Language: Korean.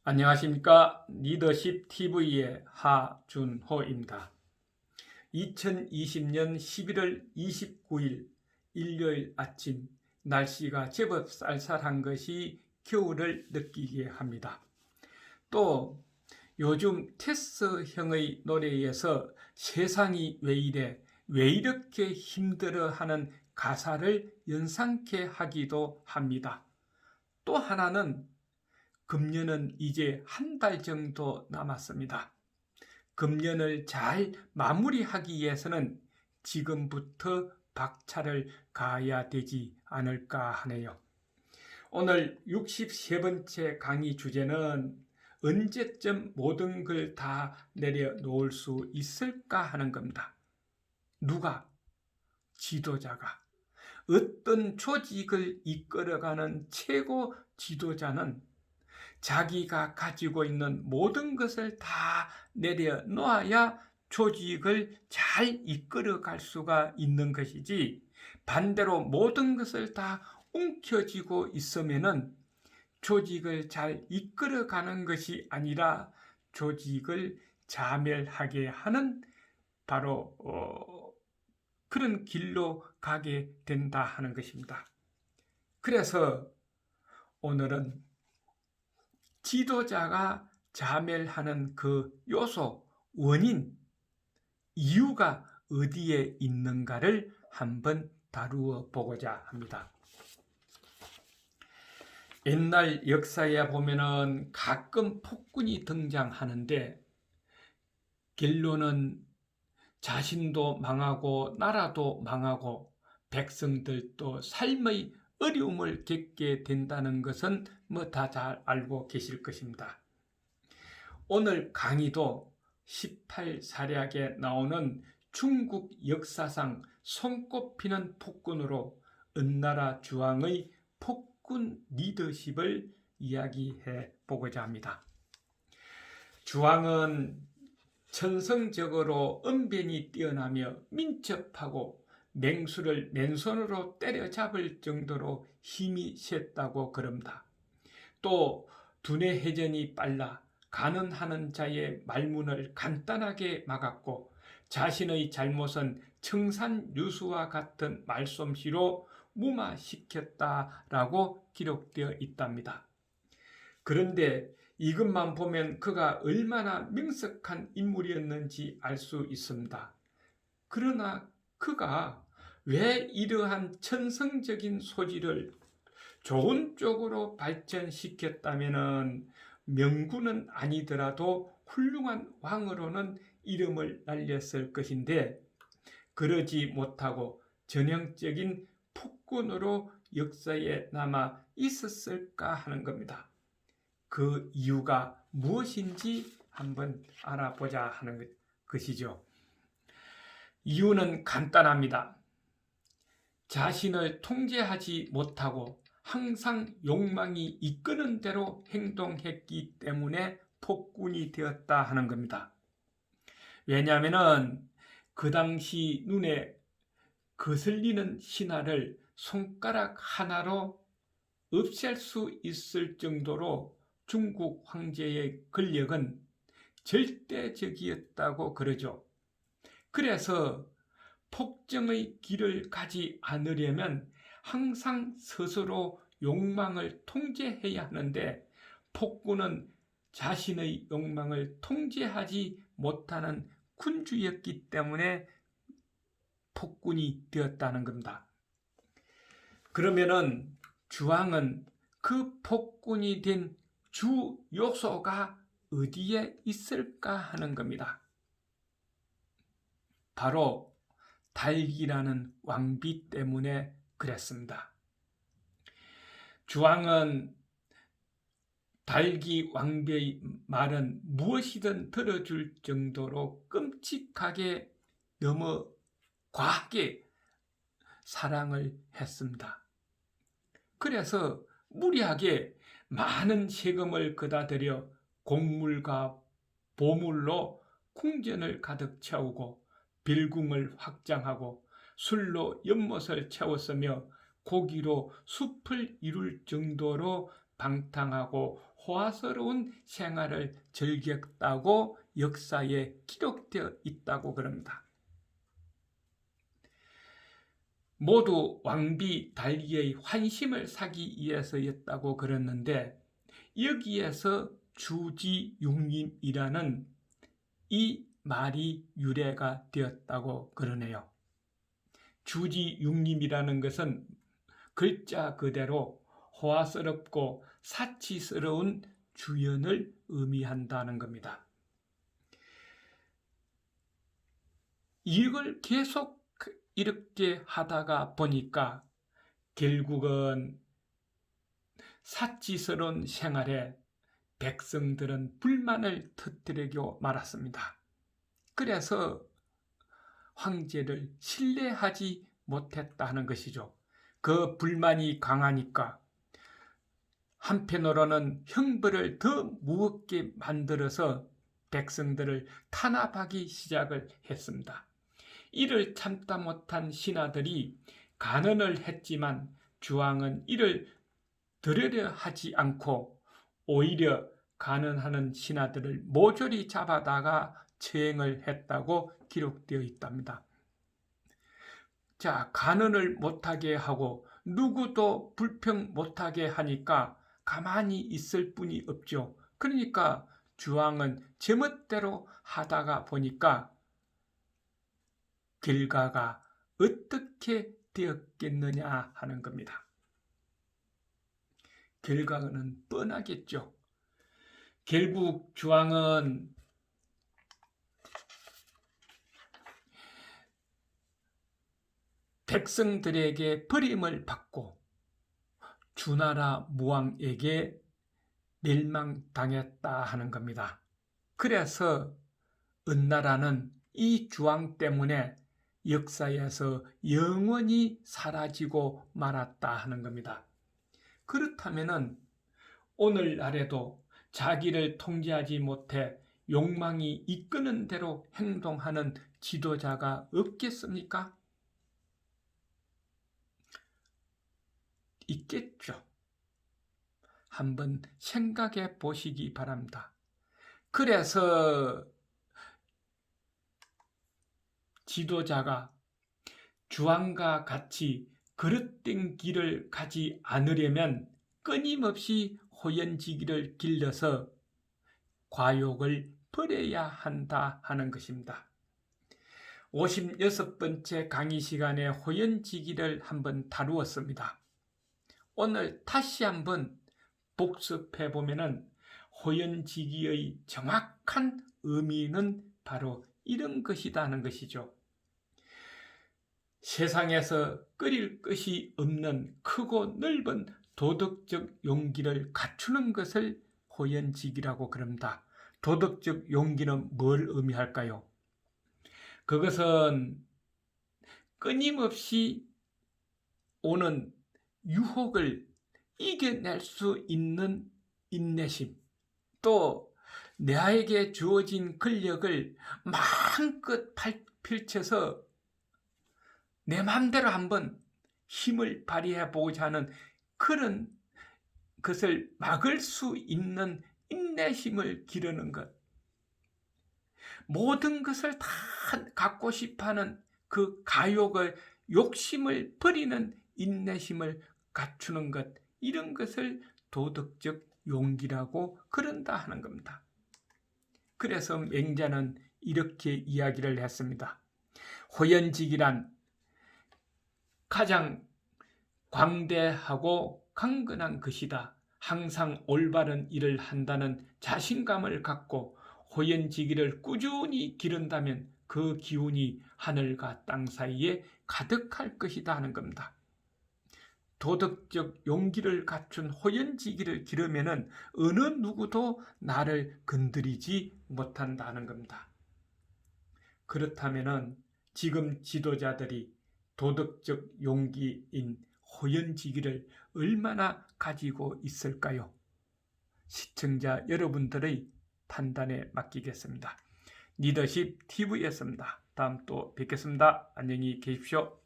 안녕하십니까. 리더십 TV의 하준호입니다. 2020년 11월 29일 일요일 아침, 날씨가 제법 쌀쌀한 것이 겨울을 느끼게 합니다. 또 요즘 테스 형의 노래에서 세상이 왜 이래, 왜 이렇게 힘들어하는 가사를 연상케 하기도 합니다. 또 하나는 금년은 이제 한 달 정도 남았습니다. 금년을 잘 마무리하기 위해서는 지금부터 박차를 가해야 되지 않을까 하네요. 오늘 63번째 강의 주제는 언제쯤 모든 걸 다 내려놓을 수 있을까 하는 겁니다. 누가? 지도자가. 어떤 조직을 이끌어가는 최고 지도자는 자기가 가지고 있는 모든 것을 다 내려놓아야 조직을 잘 이끌어갈 수가 있는 것이지, 반대로 모든 것을 다 움켜쥐고 있으면은 조직을 잘 이끌어가는 것이 아니라 조직을 자멸하게 하는 바로 그런 길로 가게 된다 하는 것입니다. 그래서 오늘은 지도자가 자멸하는 그 요소, 원인, 이유가 어디에 있는가를 한번 다루어 보고자 합니다. 옛날 역사에 보면은 가끔 폭군이 등장하는데 결론은 자신도 망하고 나라도 망하고 백성들도 삶의 어려움을 겪게 된다는 것은 다 잘 알고 계실 것입니다. 오늘 강의도 18사략에 나오는 중국 역사상 손꼽히는 폭군으로 은나라 주왕의 폭군 리더십을 이야기해 보고자 합니다. 주왕은 천성적으로 언변이 뛰어나며 민첩하고 맹수를 맨손으로 때려잡을 정도로 힘이 셌다고 그럽니다. 또 두뇌 회전이 빨라 가늠하는 자의 말문을 간단하게 막았고 자신의 잘못은 청산유수와 같은 말솜씨로 무마시켰다라고 기록되어 있답니다. 그런데 이것만 보면 그가 얼마나 명석한 인물이었는지 알 수 있습니다. 그러나 그가 왜 이러한 천성적인 소질을 좋은 쪽으로 발전시켰다면 명군은 아니더라도 훌륭한 왕으로는 이름을 날렸을 것인데 그러지 못하고 전형적인 폭군으로 역사에 남아 있었을까 하는 겁니다. 그 이유가 무엇인지 한번 알아보자 하는 것이죠. 이유는 간단합니다. 자신을 통제하지 못하고 항상 욕망이 이끄는 대로 행동했기 때문에 폭군이 되었다 하는 겁니다. 왜냐하면 그 당시 눈에 거슬리는 신하를 손가락 하나로 없앨 수 있을 정도로 중국 황제의 권력은 절대적이었다고 그러죠. 그래서 폭정의 길을 가지 않으려면 항상 스스로 욕망을 통제해야 하는데 폭군은 자신의 욕망을 통제하지 못하는 군주였기 때문에 폭군이 되었다는 겁니다. 그러면은 주왕은 그 폭군이 된 주 요소가 어디에 있을까 하는 겁니다. 바로 달기라는 왕비 때문에 그랬습니다. 주왕은 달기 왕비의 말은 무엇이든 들어줄 정도로 끔찍하게 너무 과하게 사랑을 했습니다. 그래서 무리하게 많은 세금을 걷어들여 곡물과 보물로 궁전을 가득 채우고 빌궁을 확장하고 술로 연못을 채웠으며 고기로 숲을 이룰 정도로 방탕하고 호화스러운 생활을 즐겼다고 역사에 기록되어 있다고 그럽니다. 모두 왕비 달리의 환심을 사기 위해서였다고 그랬는데, 여기에서 주지육림이라는 이 말이 유래가 되었다고 그러네요. 주지육림이라는 것은 글자 그대로 호화스럽고 사치스러운 주연을 의미한다는 겁니다. 이걸 계속 이렇게 하다가 보니까 결국은 사치스러운 생활에 백성들은 불만을 터뜨리고 말았습니다. 그래서 황제를 신뢰하지 못했다는 것이죠. 그 불만이 강하니까 한편으로는 형벌을 더 무겁게 만들어서 백성들을 탄압하기 시작을 했습니다. 이를 참다 못한 신하들이 간언을 했지만 주왕은 이를 들으려 하지 않고 오히려 간언하는 신하들을 모조리 잡아다가 처형을 했다고 기록되어 있답니다. 자, 간언을 못하게 하고 누구도 불평 못하게 하니까 가만히 있을 뿐이 없죠. 그러니까 주왕은 제멋대로 하다가 보니까 결과가 어떻게 되었겠느냐 하는 겁니다. 결과는 뻔하겠죠. 결국 주왕은 백성들에게 버림을 받고 주나라 무왕에게 멸망당했다 하는 겁니다. 그래서 은나라는 이 주왕 때문에 역사에서 영원히 사라지고 말았다 하는 겁니다. 그렇다면 오늘날에도 자기를 통제하지 못해 욕망이 이끄는 대로 행동하는 지도자가 없겠습니까? 있겠죠. 한번 생각해 보시기 바랍니다. 그래서 지도자가 주왕과 같이 그릇된 길을 가지 않으려면 끊임없이 호연지기를 길러서 과욕을 버려야 한다 하는 것입니다. 56번째 강의 시간에 호연지기를 한번 다루었습니다. 오늘 다시 한번 복습해 보면은 호연지기의 정확한 의미는 바로 이런 것이라는 것이죠. 세상에서 끓일 것이 없는 크고 넓은 도덕적 용기를 갖추는 것을 호연지기라고 그럽니다. 도덕적 용기는 뭘 의미할까요? 그것은 끊임없이 오는 유혹을 이겨낼 수 있는 인내심, 또 나에게 주어진 권력을 마음껏 펼쳐서 내 마음대로 한번 힘을 발휘해 보고자 하는 그런 것을 막을 수 있는 인내심을 기르는 것, 모든 것을 다 갖고 싶어하는 그 가욕을, 욕심을 버리는 인내심을 갖추는 것, 이런 것을 도덕적 용기라고 그런다 하는 겁니다. 그래서 맹자는 이렇게 이야기를 했습니다. 호연지기란 가장 광대하고 강건한 것이다. 항상 올바른 일을 한다는 자신감을 갖고 호연지기를 꾸준히 기른다면 그 기운이 하늘과 땅 사이에 가득할 것이다 하는 겁니다. 도덕적 용기를 갖춘 호연지기를 기르면은 어느 누구도 나를 건드리지 못한다는 겁니다. 그렇다면은 지금 지도자들이 도덕적 용기인 호연지기를 얼마나 가지고 있을까요? 시청자 여러분들의 판단에 맡기겠습니다. 리더십 TV였습니다. 다음 또 뵙겠습니다. 안녕히 계십시오.